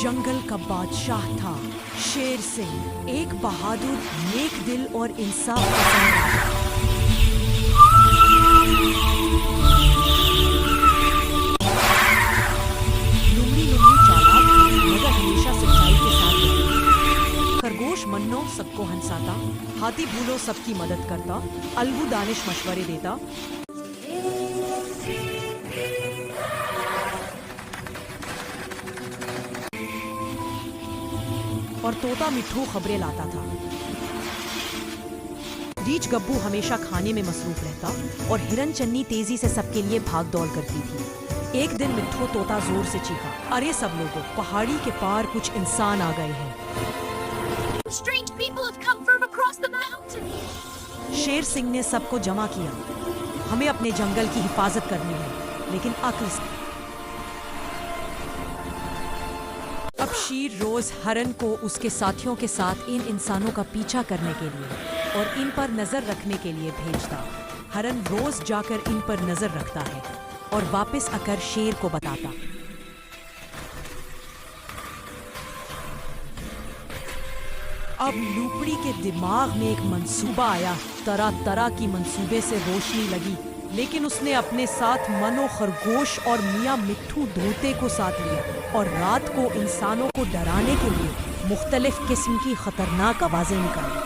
जंगल का बादशाह था शेर सिंह, एक बहादुर, नेक दिल और इंसाफ पसंद राजा। लुमड़ी लुमड़ी चालाक मगर हमेशा सच्चाई के साथ रहती। खरगोश मन्नो सबको हंसाता, हाथी भूलो सबकी मदद करता, अलगू दानिश मशवरे देता। और तोता मिट्ठू खबरें लाता था। रीछ गब्बू हमेशा खाने में मसरूफ रहता और हिरन चन्नी तेजी से सबके लिए भाग दौड़ करती थी। एक दिन मिट्ठू तोता जोर से चीखा, अरे सब लोगों, पहाड़ी के पार कुछ इंसान आ गए हैं। शेर सिंह ने सबको जमा किया, हमें अपने जंगल की हिफाजत करनी है, लेकिन अक्ल से। अब शेर रोज हरन को उसके साथियों के साथ इन इंसानों का पीछा करने के लिए और इन पर नजर रखने के लिए भेजता। हरन रोज जाकर इन पर नजर रखता है और वापस आकर शेर को बताता। अब लुपड़ी के दिमाग में एक मंसूबा आया। तरह तरह की मंसूबे से रोशनी लगी, लेकिन उसने अपने साथ मनो खरगोश और मियाँ मिट्ठू धोते को साथ लिया और रात को इंसानों को डराने के लिए मुख्तलिफ किस्म की खतरनाक आवाजें निकाली।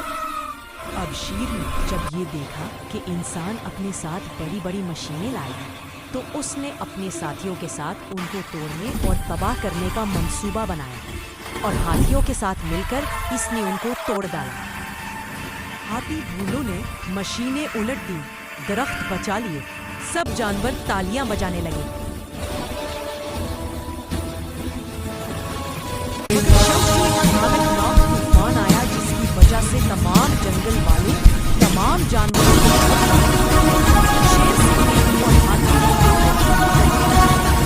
अब शेर ने जब ये देखा कि इंसान अपने साथ बड़ी बड़ी मशीनें लाए हैं, तो उसने अपने साथियों के साथ उनको तोड़ने और तबाह करने का मंसूबा बनाया और हाथियों के साथ मिलकर इसने उनको तोड़ डाला। हाथी भूलों ने मशीनें उलट दी, दरख्त बचा लिए, सब जानवर तालियां बजाने लगे। तूफान आया जिसकी वजह से तमाम जंगल वाले, तमाम जानवरों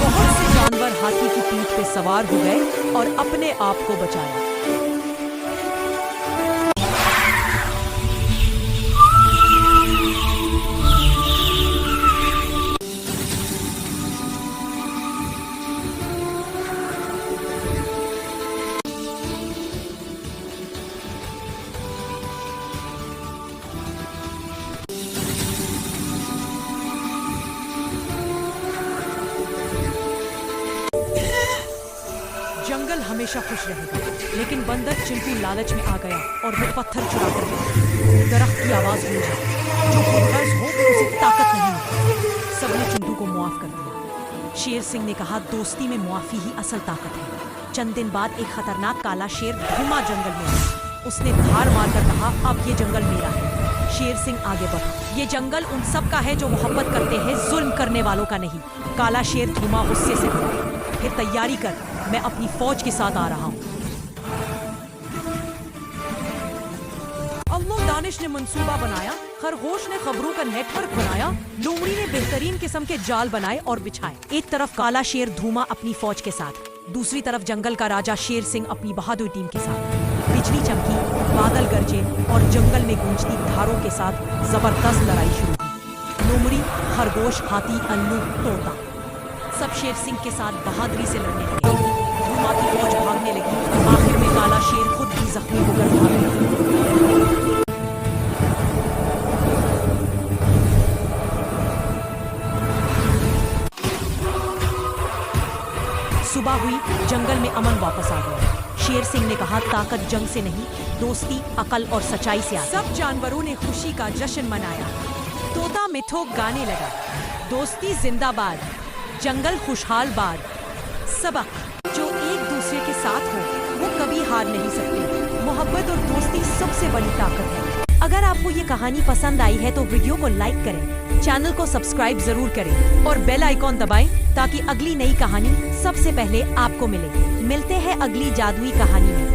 बहुत से जानवर हाथी की पीठ पे सवार हो गए और अपने आप को बचाया। जंगल हमेशा खुश रहेगा, लेकिन बंदर चिंटू लालच में आ गया और वो पत्थर चुरा कर गया। दरख्त की आवाज गूंजी, जो खुदगर्ज हो उसे ताकत नहीं है। सबने चिंटू को मुआफ कर दिया। शेर सिंह ने कहा, दोस्ती में मुआफी ही असल ताकत है। चंद दिन बाद एक खतरनाक काला शेर धूमा जंगल में आया। उसने धार मारकर कहा, अब ये जंगल मेरा है। शेर सिंह आगे बढ़ा, ये जंगल उन सब का है जो मोहब्बत करते हैं, जुल्म करने वालों का नहीं। काला शेर धूमा गुस्से से बोला, फिर तैयारी कर, मैं अपनी फौज के साथ आ रहा हूँ। अल्लाह दानिश ने मंसूबा बनाया, खरगोश ने खबरों का नेटवर्क बनाया, लोमड़ी ने बेहतरीन किस्म के जाल बनाए और बिछाए। एक तरफ काला शेर धूमा अपनी फौज के साथ, दूसरी तरफ जंगल का राजा शेर सिंह अपनी बहादुर टीम के साथ। बिजली चमकी, बादल गरजे और जंगल में गूंजती धारों के साथ जबरदस्त लड़ाई शुरू हुई। लोमड़ी, खरगोश, हाथी, अल्लू, तोता सब शेर सिंह के साथ बहादुरी से लड़ने लगे। धूमा की फौज भागने लगी। आखिर में काला शेर खुद भी जख्मी होकर भागने लगा। सुबह हुई, जंगल में अमन वापस आ गया। शेर सिंह ने कहा, ताकत जंग से नहीं, दोस्ती, अकल और सच्चाई से आती है। सब जानवरों ने खुशी का जश्न मनाया। तोता मिट्ठू गाने लगा, दोस्ती जिंदाबाद, जंगल खुशहाल बाद। सबक, जो एक दूसरे के साथ हो वो कभी हार नहीं सकते। मोहब्बत और दोस्ती सबसे बड़ी ताकत है। अगर आपको ये कहानी पसंद आई है तो वीडियो को लाइक करें, चैनल को सब्सक्राइब जरूर करें और बेल आइकॉन दबाएं ताकि अगली नई कहानी सबसे पहले आपको मिले। मिलते हैं अगली जादुई कहानी में।